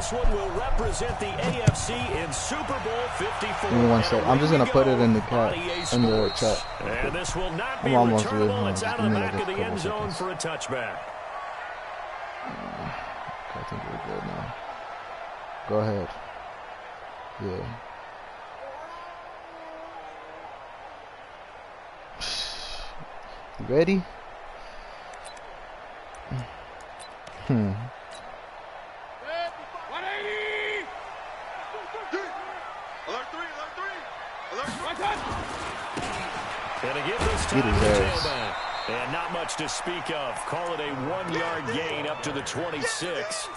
this one will represent the AFC in Super Bowl 54. Give me 1 sec. I'm just gonna put it in the chat. And this will not be returnable. It's out of the back of the end zone for a touchback. I think we're good now. Go ahead. Yeah. You ready? Hmm. 180. Alert 3. And to give this time to tailback. And not much to speak of. Call it a 1-yard gain up to the 26.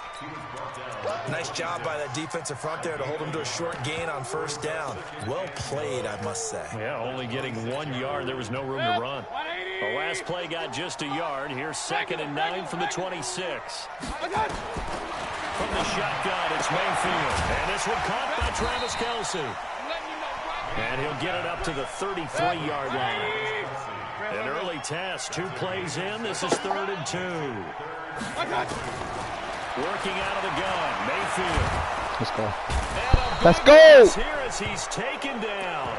Nice job by that defensive front there to hold him to a short gain on first down. Well played, I must say. Yeah, only getting 1 yard. There was no room to run. The last play got just a yard. Here's 2nd and 9 from the 26. From the shotgun, it's Mayfield. And this one caught by Travis Kelce. And he'll get it up to the 33-yard line. An early test. 2 plays in. This is 3rd and 2. Working out of the gun. Mayfield. Let's go. Let's go! Here as he's taken down.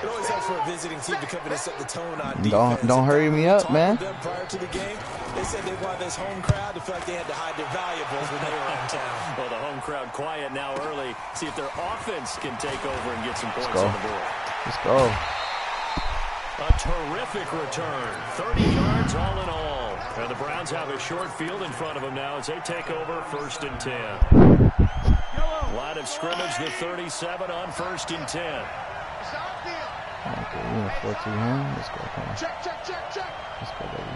It always helps for a visiting team to come in and set the tone on defense. Don't hurry me up, man. Prior to the game, they said they wanted this home crowd to feel like they had to hide their valuables when they were in town. Well, the home crowd quiet now early. See if their offense can take over and get some points on the board. Let's go. A terrific return. 30 yards all in all. And the Browns have a short field in front of them now as they take over 1st and 10. Line of scrimmage, the 37 on 1st and 10. Okay, we're gonna 4-2 him. Let's go, come on. Check. Let's go, baby.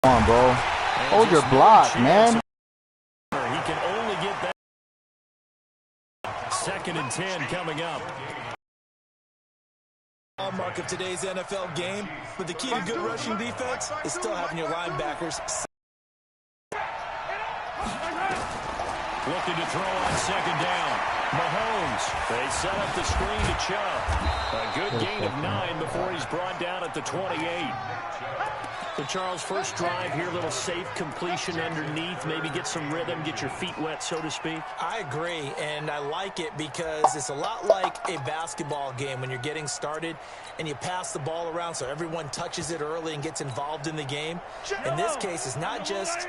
Come on, bro. Hold your block, man. He can only get that. 2nd and 10 coming up. Hallmark of today's NFL game, but the key to good rushing defense is still having your linebackers. Looking to throw on 2nd down. Mahomes. They set up the screen to Chubb. A good gain of 9 before he's brought down at the 28. So, Charles, first drive here, little safe completion underneath. Maybe get some rhythm, get your feet wet, so to speak. I agree, and I like it because it's a lot like a basketball game when you're getting started and you pass the ball around so everyone touches it early and gets involved in the game. In this case, it's not just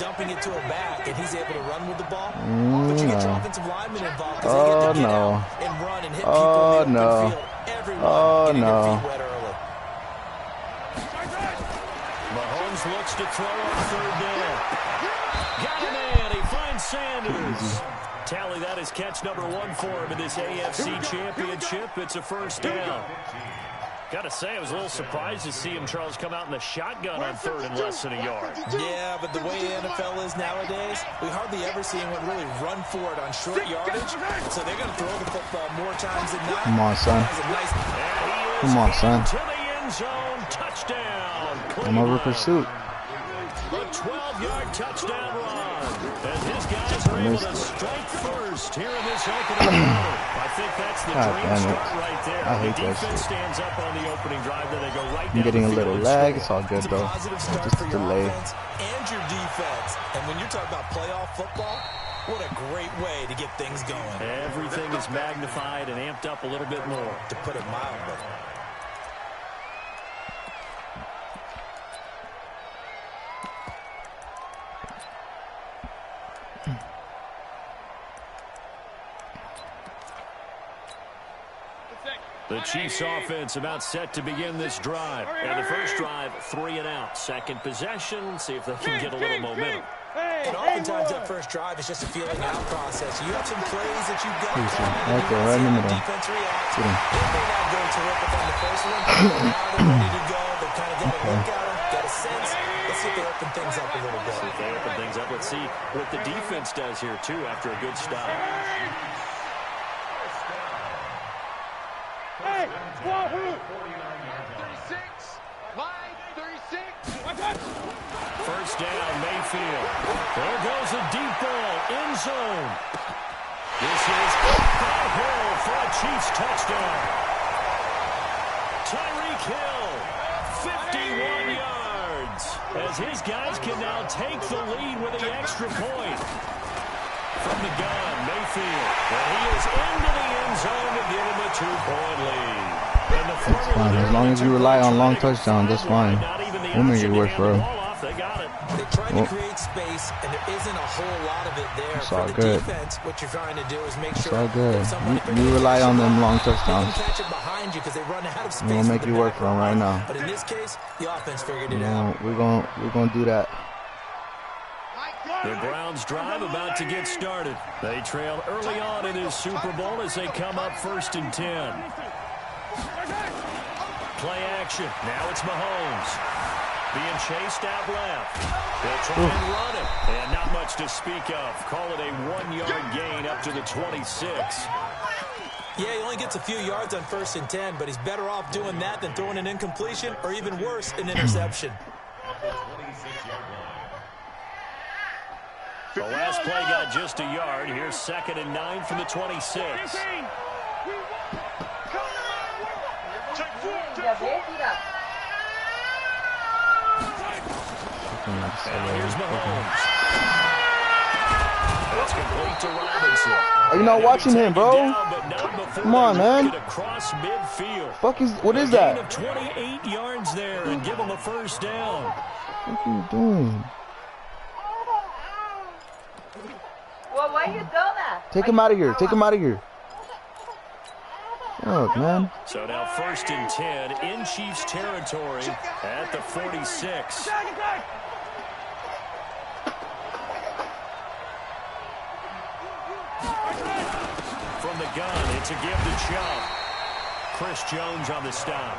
dumping it to a back and he's able to run with the ball, but you get your offensive linemen involved because they get to get out and run and hit people in the open field. Everyone getting their feet wet early. Mahomes looks to throw on 3rd down. Got a man. He finds Sanders. Tally, that is catch number 1 for him in this AFC Championship. It's a 1st down. Got to say, I was a little surprised to see him, Charles, come out in the shotgun on 3rd and less than a yard. Yeah, but the way the NFL is nowadays, we hardly ever see anyone really run for it on short yardage. So they're going to throw the football more times than not. Come on, son. Come on, son. To the end zone, touchdown. I'm over pursuit. A 12-yard touchdown run. And his guys are able to strike first here in this opening quarter. I think that's the dream start right there. I hate the that defense shit. stands up on the opening drive, then they go right I'm down getting a the little field. lag. It's all good, It's a though. positive start Just for a your delay. offense and your defense. And when you're talking about playoff football, what a great way to get things going. Everything is magnified and amped up a little bit more. To put it mildly. The Chiefs offense about set to begin this drive. And the first drive, 3 and out. Second possession, see if they can get a little momentum. And oftentimes that first drive is just a feeling out process. You have some plays that you've got Right called, there, right in the middle. defense reacts. They may not go terrific on the first one, but now they're ready to go. They've kind of got a look at them, got a sense. Let's see if they open things up a little bit. See if they open things up. Let's see what the defense does here, too, after a good stop. Hey, Wahoo! 36, line 36. First down, Mayfield. There goes a deep ball, end zone. This is Hill for a Chiefs touchdown. Tyreek Hill, 51 yards. as his guys can now take the lead with the extra point. From the gun, Mayfield. And he is into the end zone to give him a 2-point lead. That's fine. As long as you rely on long touchdowns, that's fine. We'll make it work for him. They try to create space, and there isn't a whole lot of it there. It's all For the good. defense, what you're trying to do is make sure it's all good. You rely on them long touchdowns. Catch it behind you because they run out of space. We'll make you work for them right now. But in this case, the offense figured it out. We're gonna do that. The Browns drive about to get started. They trail early on in this Super Bowl as they come up 1st and 10. Play action. Now it's Mahomes. Being chased out left. They'll try and run it. And not much to speak of. Call it a 1-yard gain up to the 26. Yeah, he only gets a few yards on 1st and 10, but he's better off doing that than throwing an incompletion or even worse, an interception. The last play got just a yard. Here's 2nd and 9 from the 26. And here's Mahomes. That's complete to Robinson. Are you not watching him, bro? Come on, man. Across midfield. What is that? Gain of 28 yards there and give him a 1st down. What are you doing? Well, why you do that? Take him out of here. Take him out of here. Oh, man. So now 1st and 10 in Chiefs territory at the 46. From the gun, it's a give to Chubb. Chris Jones on the stop.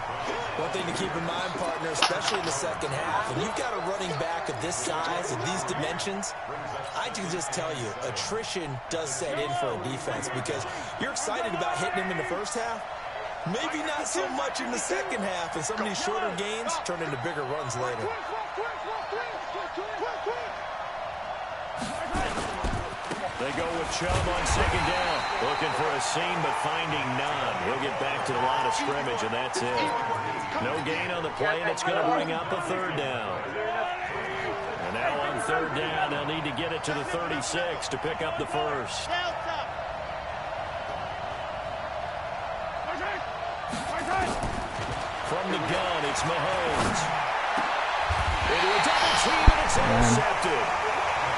One thing to keep in mind, partner, especially in the second half, when you've got a running back of this size and these dimensions, I can just tell you, attrition does set in for a defense because you're excited about hitting him in the first half. Maybe not so much in the second half, and some of these shorter gains turn into bigger runs later. They go with Chubb on 2nd down. Looking for a seam, but finding none. He'll get back to the line of scrimmage, and that's it. No gain on the play, and it's going to bring up a 3rd down. And now on 3rd down, they'll need to get it to the 36 to pick up the 1st. From the gun, it's Mahomes. Into a double team, and it's intercepted.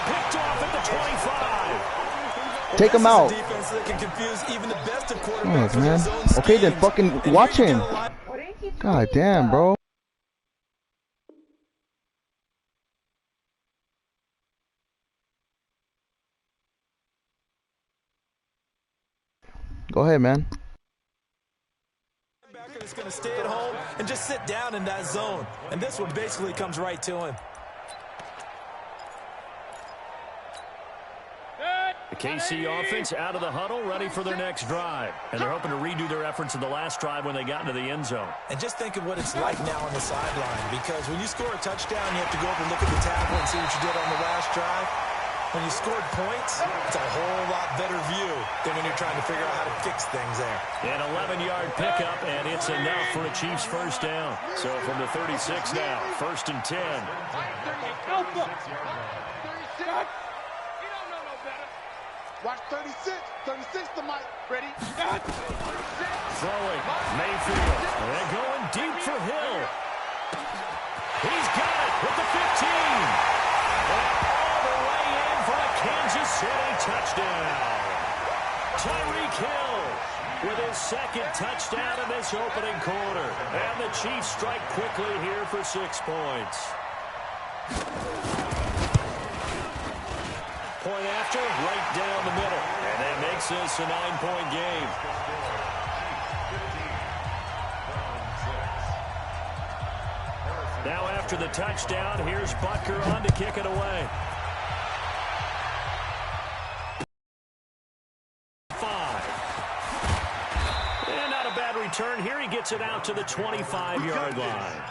Picked off at the 25. Take him out. Defense that can confuse even the best of Oh, quarterbacks with man. his own Okay, then schemes. fucking watch him. God damn, bro. Go ahead, man. Is going to stay at home and just sit down in that zone. And this one basically comes right to him. The KC offense out of the huddle, ready for their next drive. And they're hoping to redo their efforts in the last drive when they got into the end zone. And just think of what it's like now on the sideline, because when you score a touchdown, you have to go over and look at the tablet and see what you did on the last drive. When you scored points, it's a whole lot better view than when you're trying to figure out how to fix things there. An 11-yard pickup, and it's enough for a Chiefs 1st down. So from the 36 now, 1st and 10. Watch 36. 36 to Mike. Ready? Throwing. Mayfield. And going deep for Hill. He's got it with the 15. And all the way in for a Kansas City touchdown. Tyreek Hill with his 2nd touchdown in this opening quarter. And the Chiefs strike quickly here for 6 points. Point after, right down the middle. And that makes this a 9-point game. Now after the touchdown, here's Butker on to kick it away. 5. And not a bad return here. He gets it out to the 25-yard line.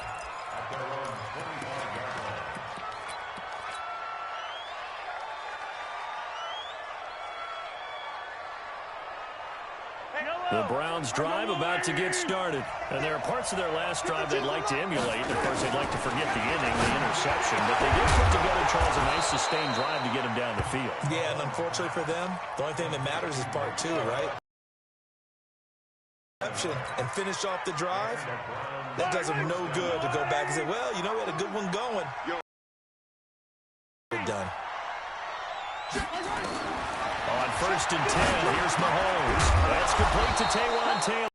The Browns' drive about to get started. And there are parts of their last drive they'd like to emulate. Of course, they'd like to forget the inning, the interception. But they did put together, Charles, a nice sustained drive to get them down the field. Yeah, and unfortunately for them, the only thing that matters is part two, right? And finish off the drive. That does them no good to go back and say, well, you know, we had a good one going. We're done. On 1st and 10, here's Mahomes. That's complete to Taywan Taylor.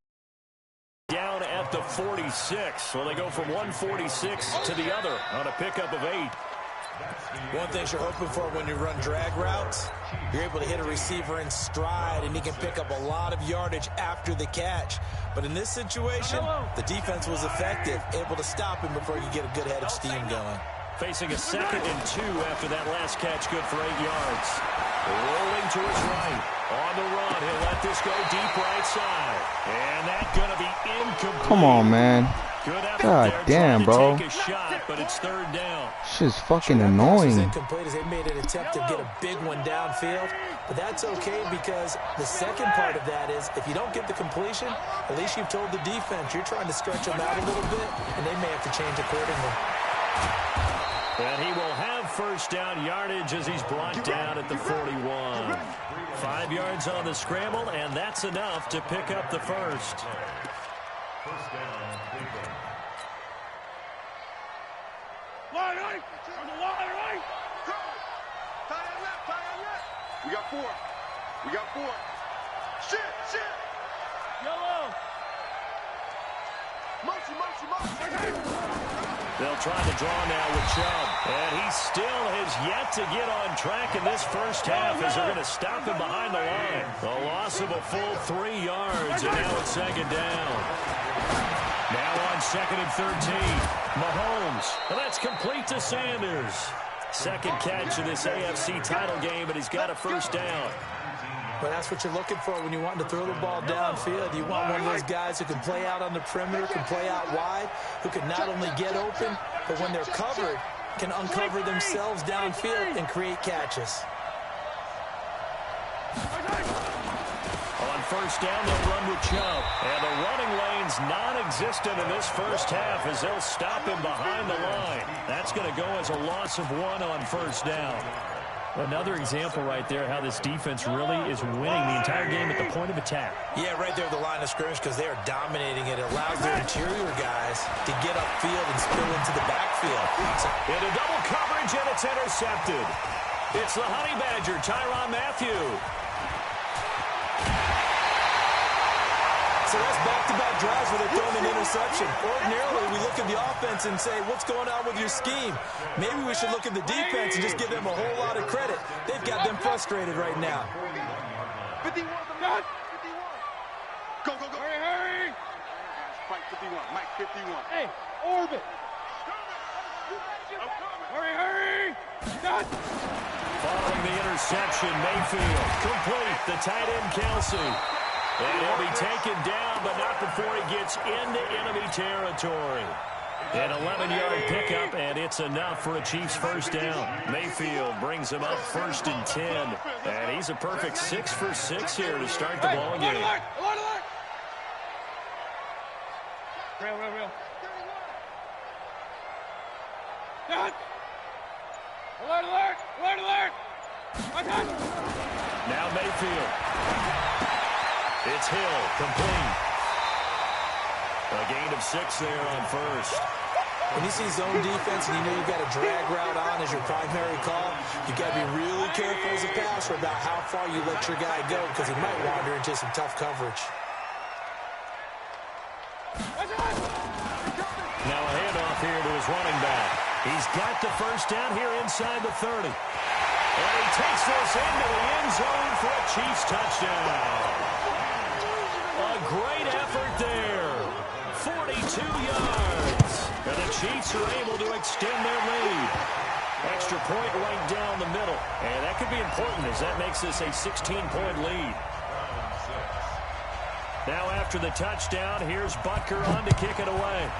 Down at the 46. So they go from 146 to the other on a pickup of 8. One thing you're hoping for when you run drag routes, you're able to hit a receiver in stride, and he can pick up a lot of yardage after the catch. But in this situation, the defense was effective, able to stop him before you get a good head of steam going. Facing a 2nd and 2 after that last catch, good for 8 yards. Rolling to his right. On the run, he'll let this go deep right side. And that's going to be incomplete. Come on, man. Good effort God there, damn, bro. Take a shot, but it's 3rd down. Shit's fucking annoying. Incomplete as they made an attempt to get a big one downfield. But that's okay because the second part of that is if you don't get the completion, at least you've told the defense you're trying to stretch them out a little bit, and they may have to change accordingly. And he will have 1st down yardage as he's brought down at the 41. 5 yards on the scramble, and that's enough to pick up the 1st. We got 4. We got 4. Shit. Yellow. Motion. They'll try to draw now with Chubb. And he still has yet to get on track in this first half as they're going to stop him behind the line. A loss of a full 3 yards, and now it's 2nd down. Now on 2nd and 13. Mahomes. And that's complete to Sanders. 2nd catch of this AFC title game, and he's got a 1st down. But that's what you're looking for when you want to throw the ball downfield. You want one of those guys who can play out on the perimeter, can play out wide, who can not only get open, but when they're covered, can uncover themselves downfield and create catches. On 1st down, they'll run with Chubb. And the running lane's non-existent in this first half as they'll stop him behind the line. That's going to go as a loss of 1 on 1st down. Another example right there how this defense really is winning the entire game at the point of attack. Yeah, right there at the line of scrimmage because they are dominating it. It allows their interior guys to get upfield and spill into the backfield. Into double coverage, and it's intercepted. It's the Honey Badger, Tyrann Mathieu. So that's back-to-back drives where they're throwing an interception. Ordinarily, we look at the offense and say, what's going on with your scheme? Maybe we should look at the defense and just give them a whole lot of credit. They've got them frustrated right now. 51. Go. Hurry. Mike 51. Mike 51. Hey, orbit. Hurry. Following the interception, Mayfield complete. The tight end, Kelsey. And he'll be taken down, but not before he gets into enemy territory. An 11-yard pickup, and it's enough for a Chiefs 1st down. Mayfield brings him up 1st and 10. And he's a perfect 6 for 6 here to start the ball game. Real. Alert! Now Mayfield. It's Hill, complete. A gain of 6 there on 1st. When you see zone defense and you know you've got a drag route on as your primary call, you've got to be really careful as a passer about how far you let your guy go because he might wander into some tough coverage. Now a handoff here to his running back. He's got the 1st down here inside the 30. And he takes this into the end zone for a Chiefs touchdown. A great effort there. 42 yards. And the Chiefs are able to extend their lead. Extra point right down the middle. And that could be important as that makes this a 16-point lead. Now after the touchdown, here's Butker on to kick it away.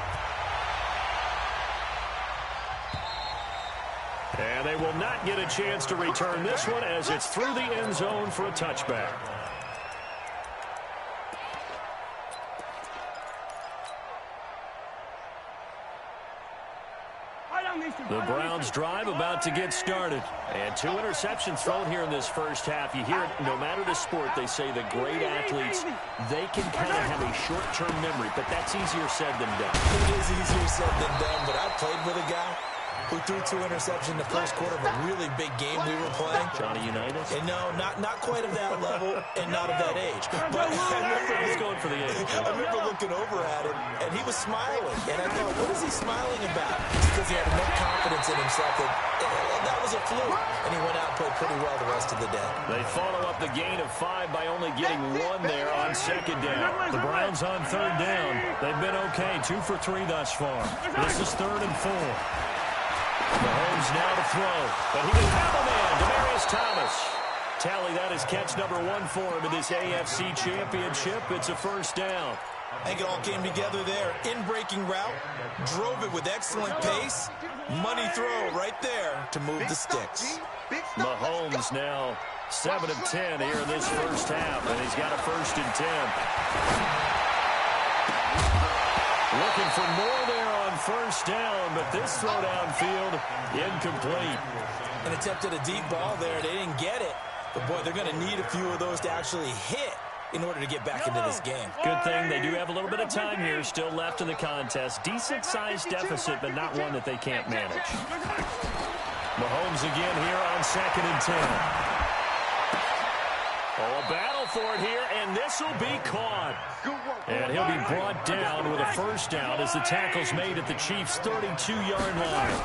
And they will not get a chance to return this one as it's through the end zone for a touchback. The Browns drive about to get started. And 2 interceptions thrown here in this first half. You hear it, no matter the sport, they say the great athletes, they can kind of have a short-term memory, but that's easier said than done. It is easier said than done, but I played with a guy who threw 2 interceptions in the first quarter of a really big game we were playing. Johnny Unitas? And no, not quite of that level and not of that age. But He's going for the age. I remember looking over at him, and he was smiling. And I thought, what is he smiling about? It's because he had enough confidence in himself that was a fluke. And he went out and played pretty well the rest of the day. They follow up the gain of 5 by only getting 1 there on second down. The Browns on third down. They've been okay, 2 for 3 thus far. This is 3rd and 4. Mahomes now to throw, but he will have a man, Demaryius Thomas. Tally, that is catch number 1 for him in this AFC Championship. It's a first down. I think it all came together there. In-breaking route, drove it with excellent pace. Money throw right there to move the sticks. Mahomes now 7 of 10 here in this first half, and he's got a 1st and 10. Looking for more there on first down, but this throw downfield incomplete. And attempted a deep ball there. They didn't get it. But, boy, they're going to need a few of those to actually hit in order to get back into this game. Good thing they do have a little bit of time here still left in the contest. Decent-sized deficit, but not one that they can't manage. Mahomes again here on 2nd and 10. Oh, a battle for it here, and this will be caught. And he'll be brought down with a first down as the tackle's made at the Chiefs' 32-yard line.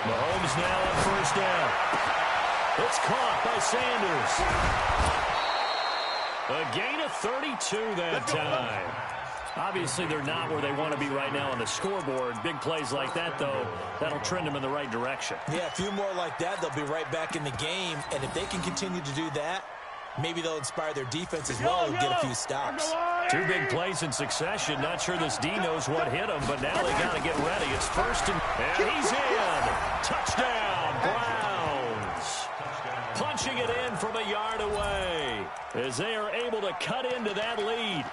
Mahomes now on first down. It's caught by Sanders. A gain of 32 that time. Obviously, they're not where they want to be right now on the scoreboard. Big plays like that, though, that'll trend them in the right direction. Yeah, a few more like that, they'll be right back in the game. And if they can continue to do that, maybe they'll inspire their defense as well and get a few stops. 2 big plays in succession. Not sure this D knows what hit him, but now they got to get ready. It's 1st and he's in. Touchdown, Browns. Punching it in from a yard away as they are able to cut into that lead.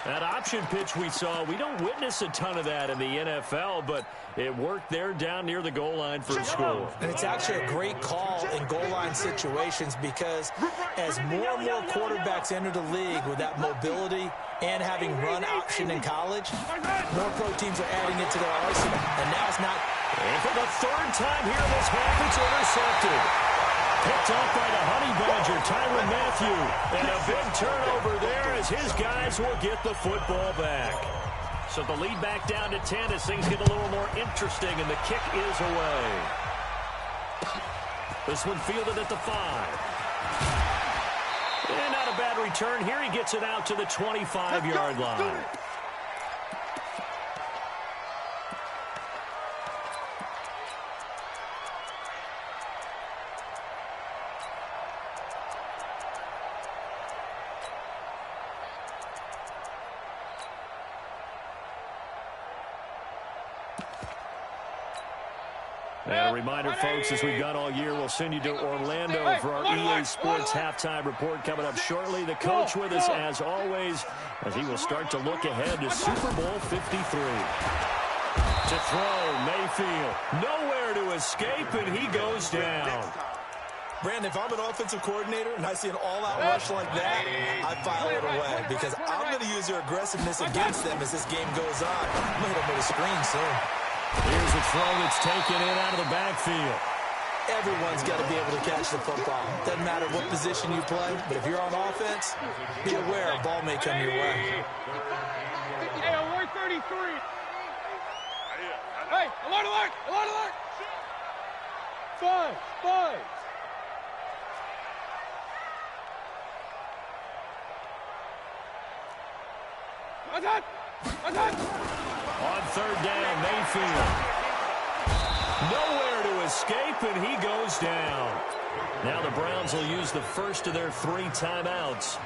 That option pitch we saw, we don't witness a ton of that in the NFL, but it worked there down near the goal line for a score. And it's actually a great call in goal line situations because as more and more quarterbacks enter the league with that mobility and having run option in college, more pro teams are adding it to their arsenal. And now it's not. And for the 3rd time here this half, it's intercepted. Picked off by the Honey Badger, Tyrann Mathieu. And a big turnover there as his guys will get the football back. So the lead back down to 10 as things get a little more interesting, and the kick is away. This one fielded at the 5. And not a bad return here. He gets it out to the 25-yard line. And a reminder, folks, as we've done all year, we'll send you to Orlando for our EA Sports halftime report coming up shortly. The coach with us, as always, as he will start to look ahead to Super Bowl 53. To throw, Mayfield. Nowhere to escape, and he goes down. Brandon, if I'm an offensive coordinator and I see an all-out rush like that, I file it away because I'm going to use their aggressiveness against them as this game goes on. I'm going to hit them with a screen soon. Here's a throw that's taken in out of the backfield. Everyone's got to be able to catch the football. Doesn't matter what position you play, but if you're on offense, be aware a ball may come your way. Hey, alert 33. Hey, alert, alert, alert, alert. 5, 5. On third down, Mayfield. Nowhere to escape, and he goes down. Now the Browns will use the first of their 3 timeouts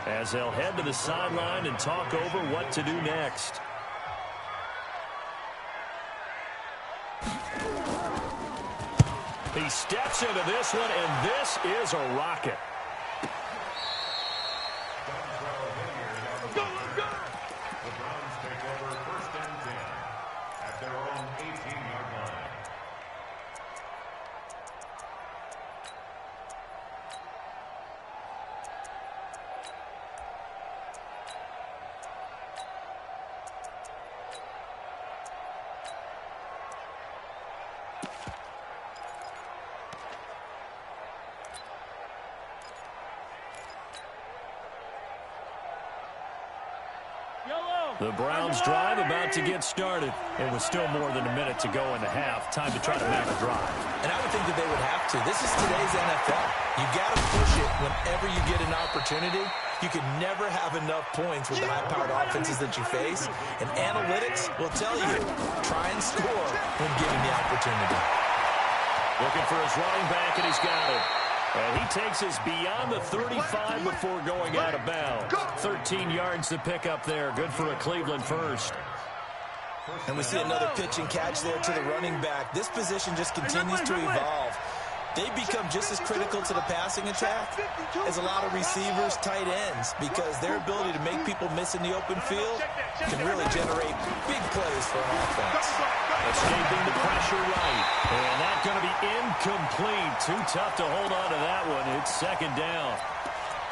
as they'll head to the sideline and talk over what to do next. He steps into this one, and this is a rocket. The Browns drive about to get started. It was still more than a minute to go in the half. Time to try to mount a drive. And I would think that they would have to. This is today's NFL. You got to push it whenever you get an opportunity. You can never have enough points with the high-powered offenses that you face. And analytics will tell you, try and score when given the opportunity. Looking for his running back, and he's got it. And he takes us beyond the 35 before going out of bounds. 13 yards to pick up there. Good for a Cleveland first. And we see another pitch and catch there to the running back. This position just continues to evolve. They become just as critical to the passing attack as a lot of receivers, tight ends, because their ability to make people miss in the open field can really generate big plays for an offense. Escaping the pressure right. And that's going to be incomplete. Too tough to hold on to that one. It's second down.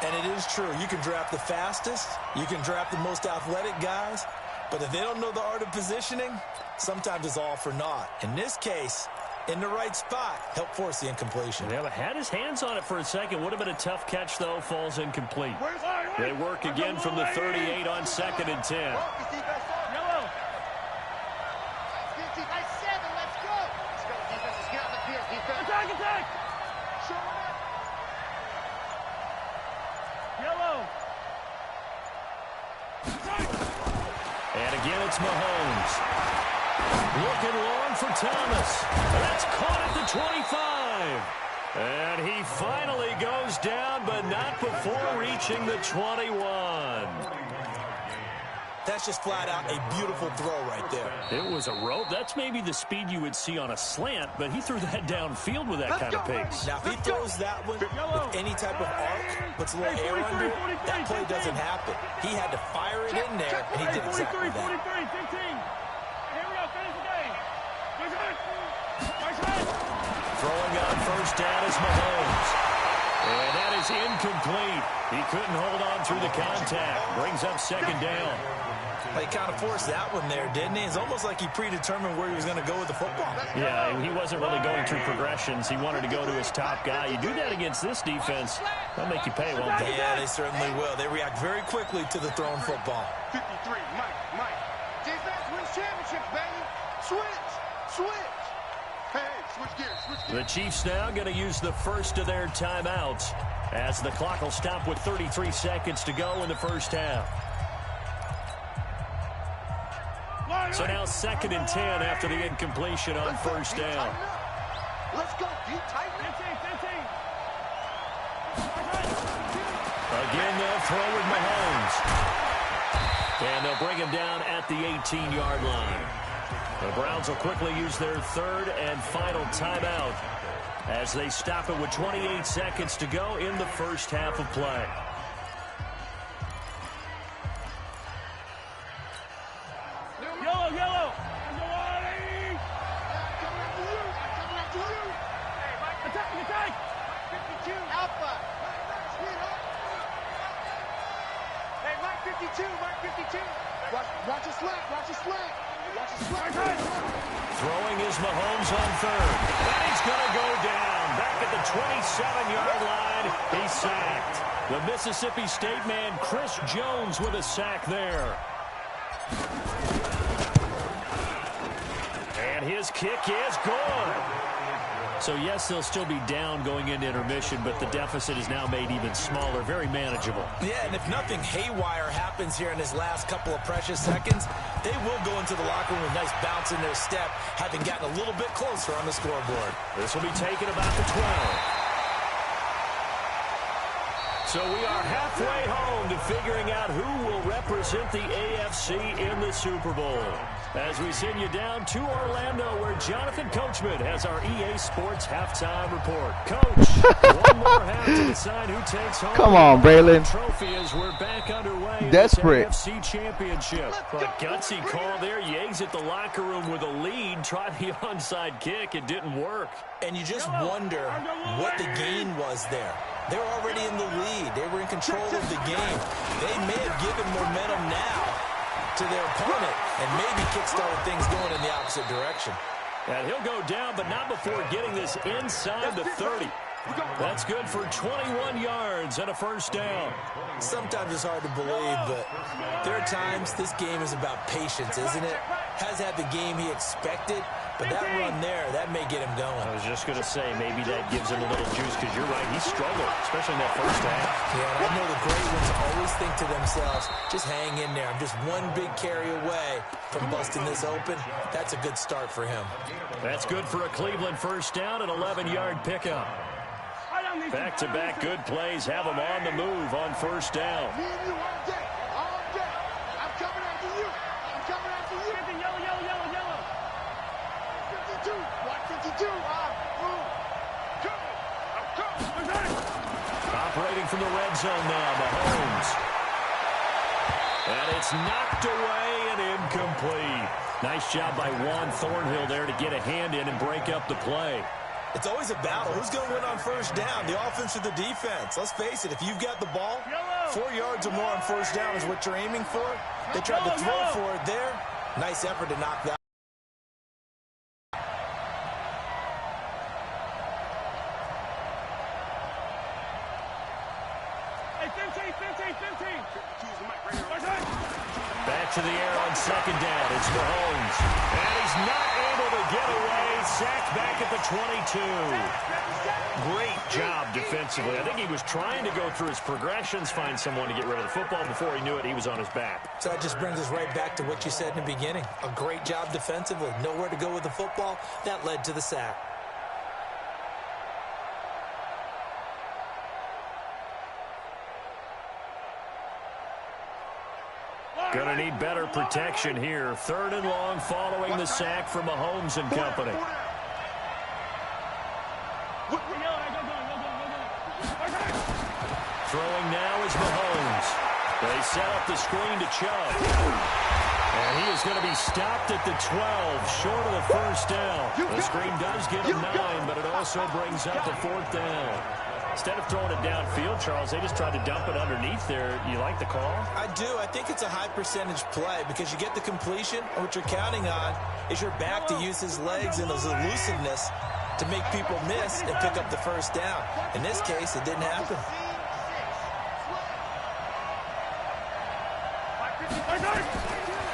And it is true. You can draft the fastest. You can draft the most athletic guys. But if they don't know the art of positioning, sometimes it's all for naught. In this case, in the right spot, help force the incompletion. Yeah, but had his hands on it for a second. Would have been a tough catch, though. Falls incomplete. They work again from the 38 on 2nd and 10. Yellow. Attack. Yellow. And again, it's Mahomes. Looking long for Thomas. That's caught at the 25. And he finally goes down, but not before reaching the 21. That's just flat out a beautiful throw right there. It was a rope. That's maybe the speed you would see on a slant, but he threw that downfield with that kind of pace. Now, if he throws that one with any type of arc, puts a little air under it, that play doesn't happen. He had to fire it in there, and he did exactly that. 15. Here we go. Finish the game. Throwing on first down is Mahomes. And that is incomplete. He couldn't hold on through the contact. Brings up second down. He kind of forced that one there, didn't he? It's almost like he predetermined where he was going to go with the football. Yeah, he wasn't really going through progressions. He wanted to go to his top guy. You do that against this defense, they'll make you pay, won't they? Yeah, they certainly will. They react very quickly to the thrown football. 53, Mike. Defense wins championships, baby. Switch. Hey, switch gears. The Chiefs now going to use the first of their timeouts as the clock will stop with 33 seconds to go in the first half. So now 2nd and 10 after the incompletion on first down. Let's go, deep tight. 15. Again, they'll throw with Mahomes. And they'll bring him down at the 18-yard line. The Browns will quickly use their third and final timeout as they stop it with 28 seconds to go in the first half of play. Yellow. Attack. 52, Alpha. Hey, Mike 52. Watch your slack. Throwing is Mahomes on third. And he's going to go down. Back at the 27-yard line, he's sacked. The Mississippi State man, Chris Jones, with a sack there. And his kick is good. So, yes, they'll still be down going into intermission, but the deficit is now made even smaller, very manageable. Yeah, and if nothing haywire happens here in his last couple of precious seconds, they will go into the locker room with a nice bounce in their step, having gotten a little bit closer on the scoreboard. This will be taken about the 12. So we are halfway home to figuring out who will represent the AFC in the Super Bowl. As we send you down to Orlando, where Jonathan Coachman has our EA Sports halftime report. Coach, one more half to decide who takes home. Come on, Braylon. Trophy as we're back underway. Desperate. AFC Championship. But gutsy call there. Yags at the locker room with a lead. Tried the onside kick. It didn't work. And you just wonder what the gain was there. They're already in the lead. They were in control of the game. They may have given momentum now to their opponent and maybe kickstarted things going in the opposite direction. And he'll go down, but not before getting this inside the 30. That's good for 21 yards and a first down. Sometimes it's hard to believe, but there are times this game is about patience, isn't it? Has had the game he expected, but that run there, that may get him going. I was just going to say, maybe that gives him a little juice, because you're right, he struggled, especially in that first half. Yeah, and I know the great ones always think to themselves, just hang in there. I'm just one big carry away from busting this open. That's a good start for him. That's good for a Cleveland first down, an 11-yard pickup. Back-to-back good plays have them on the move on first down. Me and you all day. All day. I'm coming after you. I'm coming after you. Yellow. 52. Watch 52. Operating from the red zone now, Mahomes. And it's knocked away and incomplete. Nice job by Juan Thornhill there to get a hand in and break up the play. It's always a battle. Who's going to win on first down, the offense or the defense? Let's face it, if you've got the ball, 4 yards or more on first down is what you're aiming for. They tried to throw for it there. Nice effort to knock that. Back to the air on second down. It's Mahomes. And he's not able to get away. Sacked back at the 22. Great job defensively. I think he was trying to go through his progressions, find someone to get rid of the football. Before he knew it, he was on his back. So that just brings us right back to what you said in the beginning. A great job defensively. Nowhere to go with the football. That led to the sack. Going to need better protection here. Third and long following the sack from Mahomes and company. Throwing now is Mahomes. They set up the screen to Chubb. And he is going to be stopped at the 12, short of the first down. The screen does give him 9, but it also brings up the fourth down. Instead of throwing it downfield, Charles, they just tried to dump it underneath there. You like the call? I do. I think it's a high percentage play because you get the completion, and what you're counting on is your back to use his legs and his elusiveness to make people miss and pick up the first down. In this case, it didn't happen.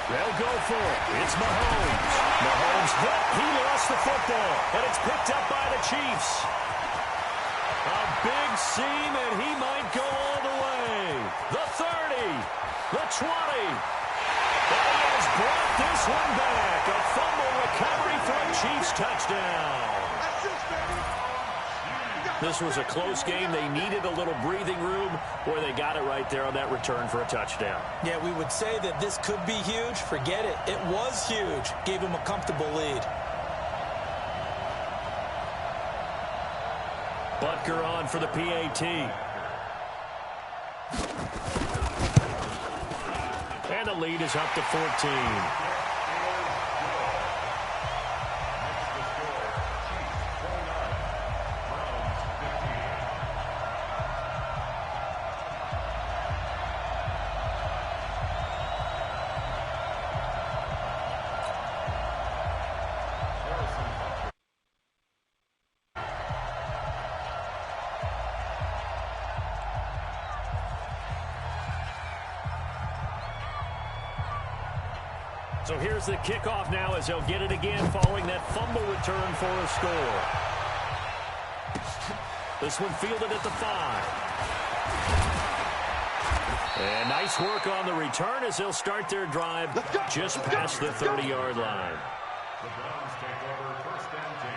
They'll go for it. It's Mahomes. Mahomes hit. He lost the football, and it's picked up by the Chiefs. A big seam, and he might go all the way. The 30, the 20. And he has brought this one back. A fumble recovery for a Chiefs touchdown. This was a close game. They needed a little breathing room. Boy, they got it right there on that return for a touchdown. Yeah, we would say that this could be huge. Forget it. It was huge. Gave him a comfortable lead. Butker on for the PAT. And the lead is up to 14. So here's the kickoff now as they'll get it again following that fumble return for a score. This one fielded at the 5. And nice work on the return as they'll start their drive just past the 30-yard line. The Browns take over first and 10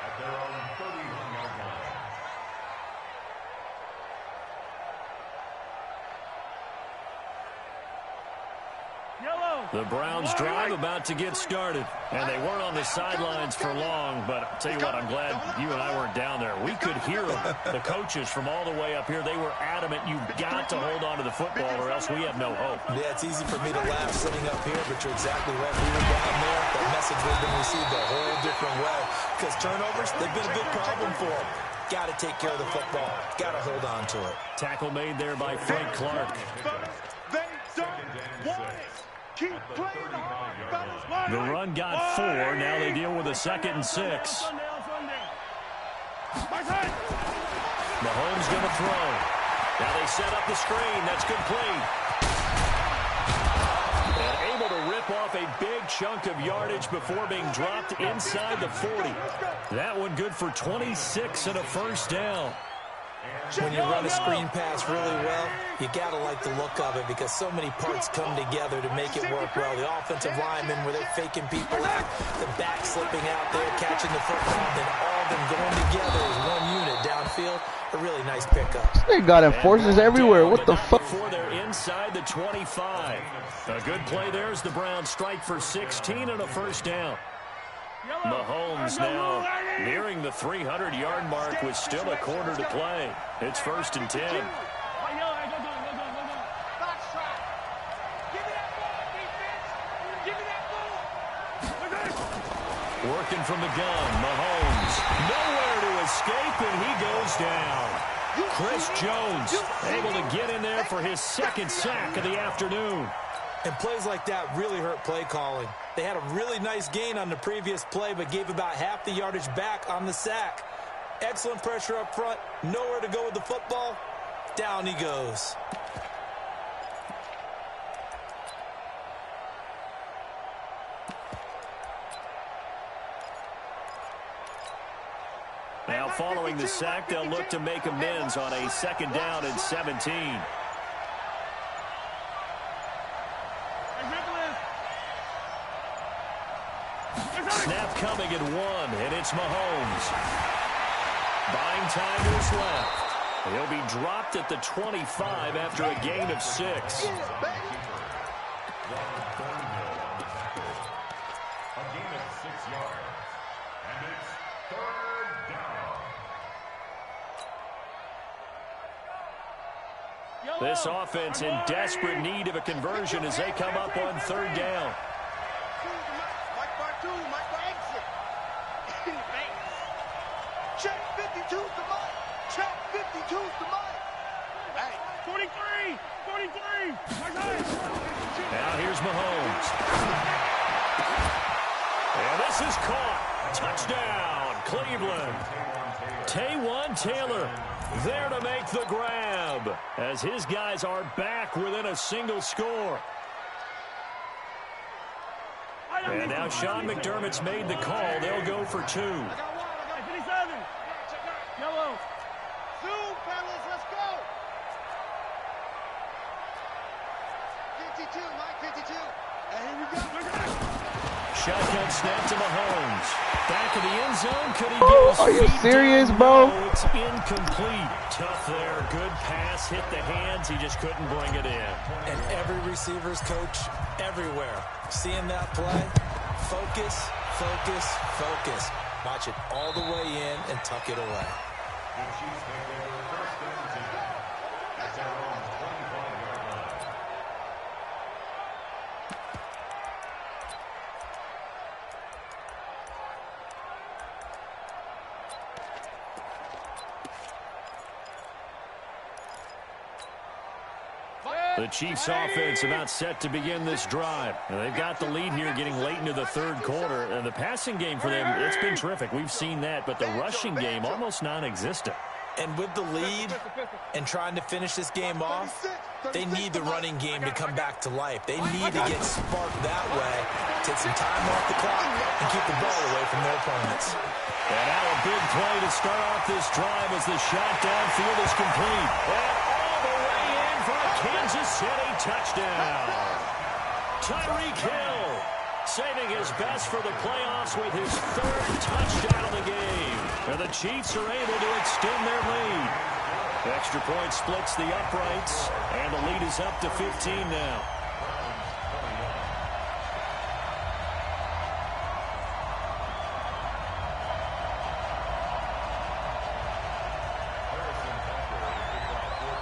at their own 31-yard line. The Browns drive about to get started. And they weren't on the sidelines for long, but I'll tell you what, I'm glad you and I weren't down there. We could hear them, the coaches from all the way up here. They were adamant, you've got to hold on to the football or else we have no hope. Yeah, it's easy for me to laugh sitting up here, but you're exactly right. We were down there. That message would have been received a whole different way. Because turnovers, they've been a big problem for them. Got to take care of the football. Got to hold on to it. Tackle made there by Frank Clark. They don't want it. Keep playing hard, fellas. The run got 4. Now they deal with a 2nd and 6. Mahomes going to throw. Now they set up the screen. That's complete. And able to rip off a big chunk of yardage before being dropped inside the 40. That one good for 26 and a first down. When you run a screen pass really well, you got to like the look of it because so many parts come together to make it work well. The offensive linemen, where they're faking people out, the back slipping out there, catching the football, then all of them going together as one unit downfield. A really nice pickup. They got enforcers everywhere. What the fuck? Before they're inside the 25. A good play there as the Browns strike for 16 and a first down. Mahomes now nearing the 300-yard mark with still a quarter to play. It's 1st and 10. Working from the gun, Mahomes nowhere to escape, and he goes down. Chris Jones able to get in there for his 2nd sack of the afternoon. And plays like that really hurt play calling. They had a really nice gain on the previous play, but gave about half the yardage back on the sack. Excellent pressure up front. Nowhere to go with the football. Down he goes. Now following the sack, they'll look to make amends on a 2nd down and 17. Snap coming at 1, and it's Mahomes. Buying time to his left. He'll be dropped at the 25 after a gain of 6. A gain of 6 yards. And it's 3rd down. This offense in desperate need of a conversion as they come up on 3rd down. Check 52's the mic. Check 52's the mic. Hey, 43. Now here's Mahomes. And this is caught. Touchdown, Cleveland. Taywan Taylor there to make the grab as his guys are back within a single score. And now Sean McDermott's made the call. They'll go for 2. Yellow. Zoom, fellas, let's go. 52, Mike, 52. And here we go. Shotgun snap to Mahomes. Back of the end zone. Could he get his Are you feet serious, down? bro? No, it's incomplete. Tough there. Good pass. Hit the hands. He just couldn't bring it in. And every receiver's coach everywhere. Seeing that play, focus, focus, focus. Watch it all the way in and tuck it away. The Chiefs take over 1st and 10 at their own 25-yard line. The Chiefs offense about set to begin this drive. Now, they've got the lead here getting late into the 3rd quarter. And the passing game for them, it's been terrific. We've seen that, but the rushing game almost non-existent. And with the lead and trying to finish this game off, they need the running game to come back to life. They need to get sparked that way, take some time off the clock, and keep the ball away from their opponents. And now a big play to start off this drive as the shot downfield is complete. And all the way in for a Kansas City touchdown. Tyreek Hill saving his best for the playoffs with his 3rd touchdown of the game. And the Chiefs are able to extend their lead. Extra point splits the uprights, and the lead is up to 15 now.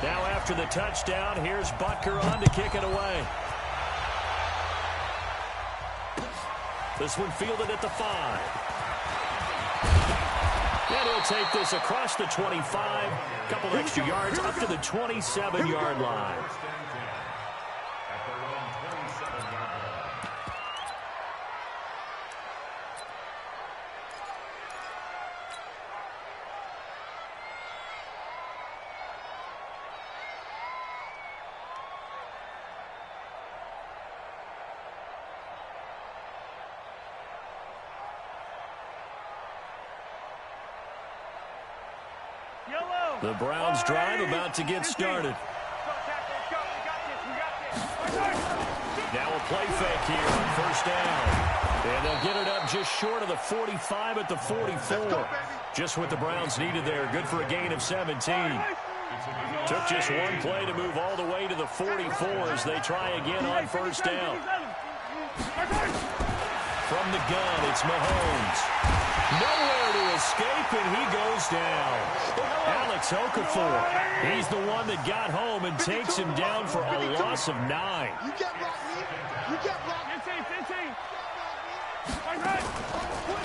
Now after the touchdown, here's Butker on to kick it away. This one fielded at the 5. And he'll take this across the 25. A couple extra yards up to the 27-yard line. The Browns drive about to get started. Now a play fake here on first down. And they'll get it up just short of the 45 at the 44. Just what the Browns needed there. Good for a gain of 17. Took just one play to move all the way to the 44 as they try again on first down. From the gun, it's Mahomes. Nowhere to escape, and he goes down. Alex Okafor, he's the one that got home and takes him down for a loss of 9. You can't block me. You can't block me. 15.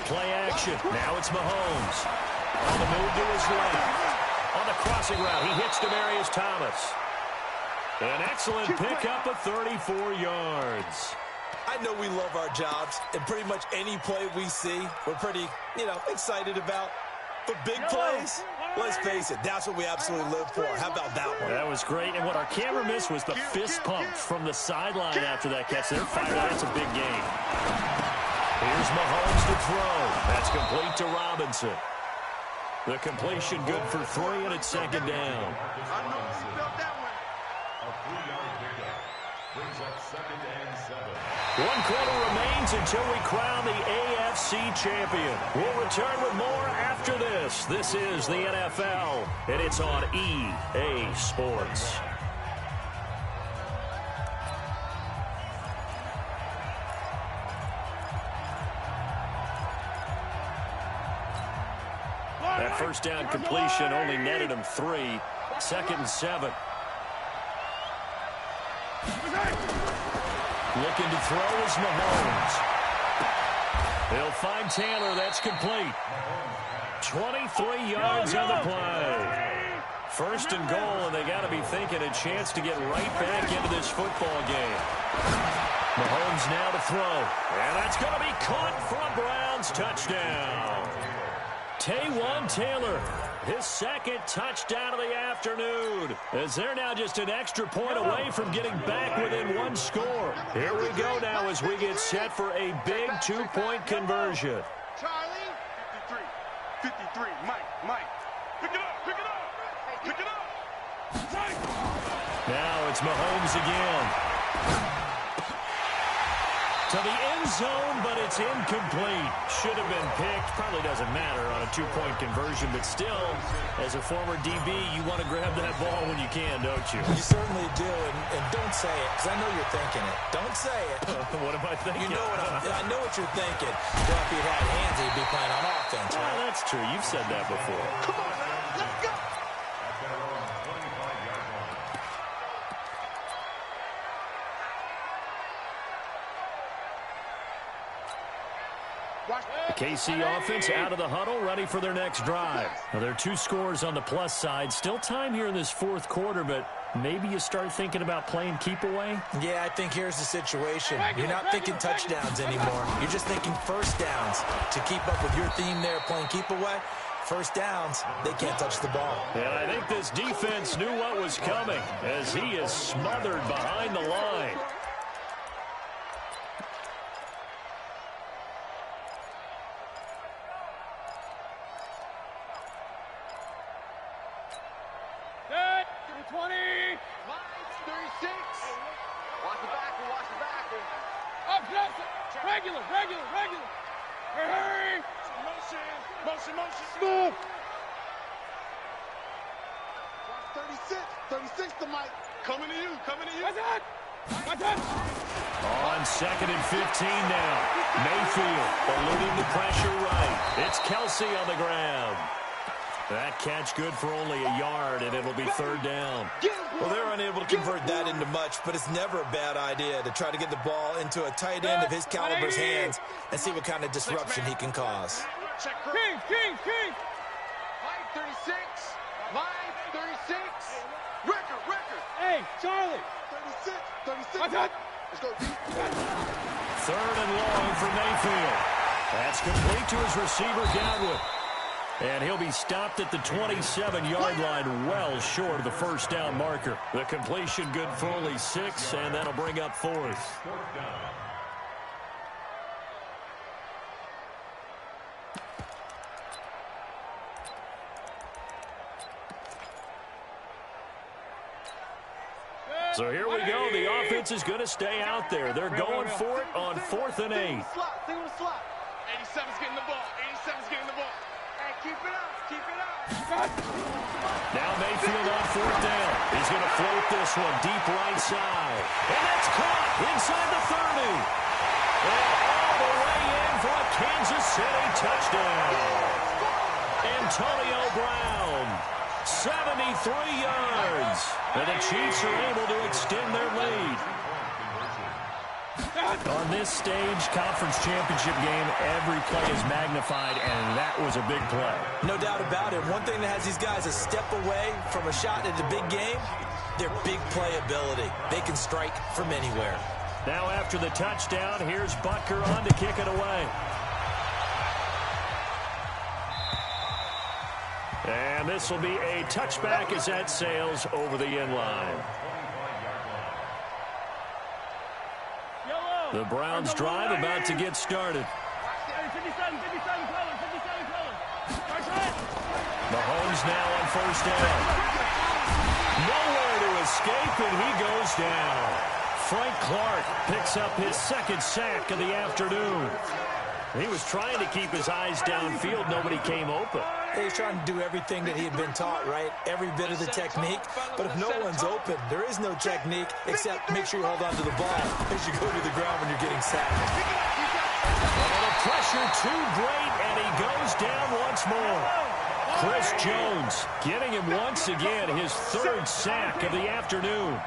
Play action. Now it's Mahomes. On the move to his left. On the crossing route, he hits Demaryius Thomas. An excellent pickup of 34 yards. I know we love our jobs, and pretty much any play we see, we're pretty, excited about. But big plays, let's face it, that's what we absolutely live for. How about that one? That was great, and what our camera missed was the fist pump from the sideline after that catch. They're fired out. That's a big game. Here's Mahomes to throw. That's complete to Robinson. The completion good for 3, and it's second down. I know you felt that one. A 3-yard pickup brings up 2nd and 7. 1 quarter remains until we crown the AFC champion. We'll return with more after this. This is the NFL, and it's on EA Sports. That first down completion only netted him 3. 2nd and 7. Looking to throw is Mahomes. He'll find Taylor. That's complete. 23 yards on the play. First and goal, and they got to be thinking a chance to get right back into this football game. Mahomes now to throw. And that's going to be caught for a Browns touchdown. Taywan Taylor, his 2nd touchdown of the afternoon, as they're now just an extra point away from getting back within 1 score. Here we go now as we get set for a big 2-point conversion. Charlie, 53, Mike. Pick it up. Now it's Mahomes again. To the end zone, but it's incomplete. Should have been picked. Probably doesn't matter on a 2-point conversion, but still, as a former DB, you want to grab that ball when you can, don't you? You certainly do, and don't say it, because I know you're thinking it. Don't say it. What am I thinking? You know I know what you're thinking. Well, if you had hands, he'd be playing on offense, right? Well, that's true. You've said that before. Come on, let's go. At their own 25-yard line. KC offense out of the huddle, ready for their next drive. Now, there are 2 scores on the plus side. Still time here in this 4th quarter, but maybe you start thinking about playing keep away? Yeah, I think here's the situation. You're not thinking touchdowns anymore. You're just thinking first downs. To keep up with your theme there, playing keep away, first downs, they can't touch the ball. And I think this defense knew what was coming as he is smothered behind the line. Regular. Hurry. Motion. Move. 36 to Mike. Coming to you. What's that? On 2nd and 15 now. Mayfield eluding the pressure right. It's Kelsey on the ground. That catch good for only a yard, and it'll be 3rd down. Well, they're unable to convert that into much, but it's never a bad idea to try to get the ball into a tight end of his caliber's hands and see what kind of disruption he can cause. King. Mike 36. Record. Hey, Charlie. 36. What's that? Let's go. 3rd and long for Mayfield. That's complete to his receiver, Godwin. And he'll be stopped at the 27-yard line, well short of the first down marker. The completion good for only 6, and that'll bring up 4th. 4th down. So here we go. The offense is going to stay out there. They're going for it on 4th and 8. Slot. Stay with the slot. 87's getting the ball. 87's getting the ball. Hey, keep it up. Keep it up. Now Mayfield on 4th down. He's going to float this one deep right side. And that's caught inside the 30. And all the way in for a Kansas City touchdown. Antonio Brown, 73 yards. And the Chiefs are able to extend their lead. On this stage, conference championship game, every play is magnified, and that was a big play. No doubt about it. One thing that has these guys a step away from a shot at a big game, their big play ability. They can strike from anywhere. Now after the touchdown, here's Butker on to kick it away. And this will be a touchback as that sails over the end line. The Browns drive about to get started. Mahomes now on 1st down. Nowhere to escape, and he goes down. Frank Clark picks up his 2nd sack of the afternoon. He was trying to keep his eyes downfield. Nobody came open. He's trying to do everything that he had been taught, right? Every bit of the technique. But if no one's open, there is no technique except make sure you hold on to the ball as you go to the ground when you're getting sacked. And the pressure too great, and he goes down once more. Chris Jones getting him once again, his 3rd sack of the afternoon.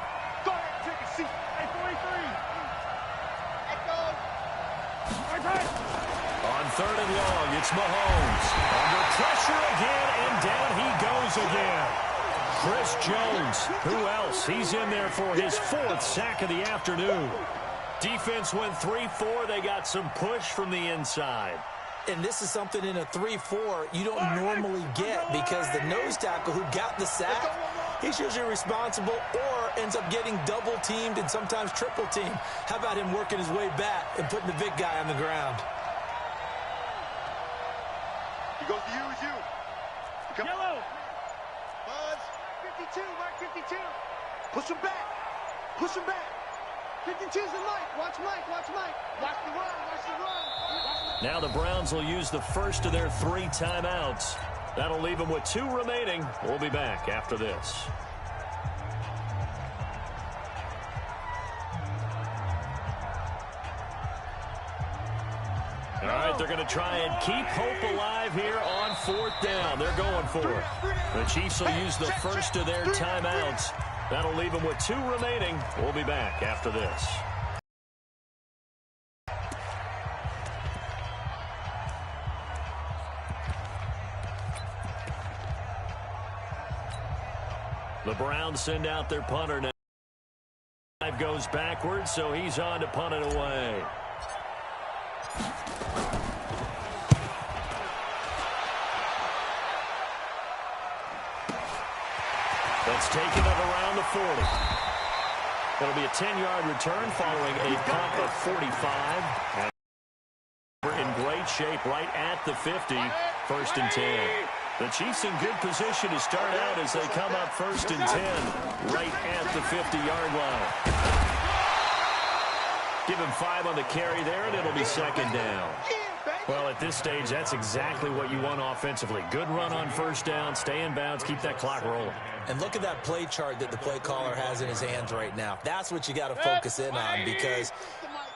On 3rd and long, it's Mahomes. Under pressure again, and down he goes again. Chris Jones, who else? He's in there for his 4th sack of the afternoon. Defense went 3-4. They got some push from the inside. And this is something in a 3-4 you don't normally get because the nose tackle who got the sack, he's usually responsible or ends up getting double-teamed and sometimes triple-teamed. How about him working his way back and putting the big guy on the ground? He goes to you, it's you. Yellow. Buzz. 52, Mark 52. Push him back. Push him back. 52's the Mike. Watch Mike. Watch Mike. Watch the run. Watch the run. Now the Browns will use the first of their 3 timeouts. That'll leave them with 2 remaining. We'll be back after this. All right, they're going to try and keep hope alive here on 4th down. They're going for it. The Chiefs will use the first of their timeouts. That'll leave them with 2 remaining. We'll be back after this. The Browns send out their punter now. Goes backwards, so he's on to punt it away. That's taken up around the 40. It'll be a 10-yard return following a punt of 45. And we're in great shape right at the 50, 1st and 10. The Chiefs in good position to start out as they come up 1st and 10 right at the 50-yard line. Give him 5 on the carry there, and it'll be 2nd down. Well, at this stage, that's exactly what you want offensively. Good run on 1st down, stay in bounds, keep that clock rolling. And look at that play chart that the play caller has in his hands right now. That's what you got to focus in on because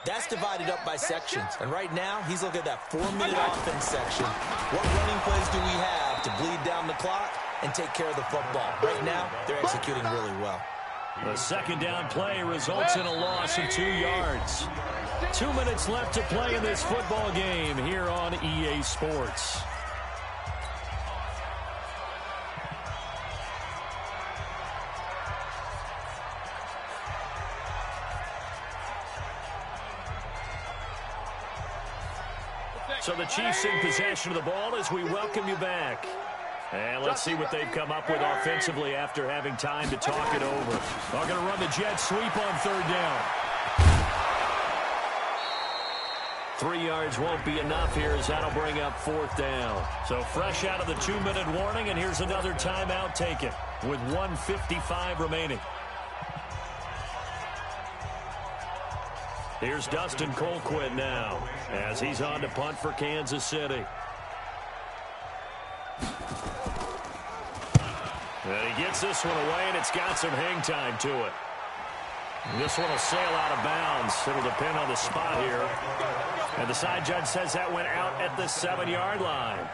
that's divided up by sections. And right now, he's looking at that 4-minute offense section. What running plays do we have to bleed down the clock and take care of the football? Right now, they're executing really well. The 2nd down play results in a loss of 2 yards. 2 minutes left to play in this football game here on EA Sports. So the Chiefs in possession of the ball as we welcome you back. And let's see what they've come up with offensively after having time to talk it over. They're going to run the jet sweep on 3rd down. 3 yards won't be enough here as that'll bring up 4th down. So fresh out of the 2-minute warning, and here's another timeout taken with 1:55 remaining. Here's Dustin Colquitt now as he's on to punt for Kansas City. And he gets this one away, and it's got some hang time to it. This one will sail out of bounds. It'll depend on the spot here. And the side judge says that went out at the 7-yard line.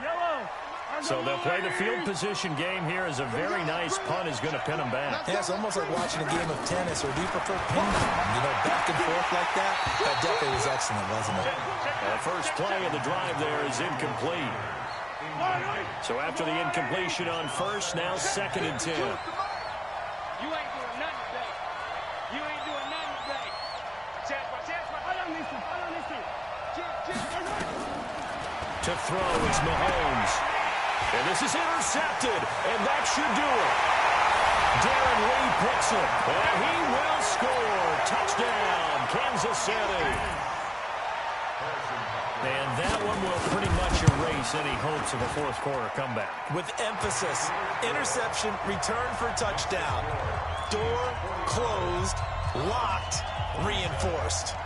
So they'll play the field position game here as a very nice punt is going to pin them back. Yeah, it's almost like watching a game of tennis, or do you prefer ping pong? You know, back and forth like that? That definitely was excellent, wasn't it? The first play of the drive there is incomplete. So after the incompletion on first, now 2nd and 10. You ain't doing nothing today. You ain't doing nothing today. To throw, it's Mahomes. And this is intercepted, and that should do it. Darren Lee picks it, and he will score. Touchdown, Kansas City. And that one will pretty much erase any hopes of a fourth-quarter comeback. With emphasis, interception, return for touchdown. Door closed, locked, reinforced.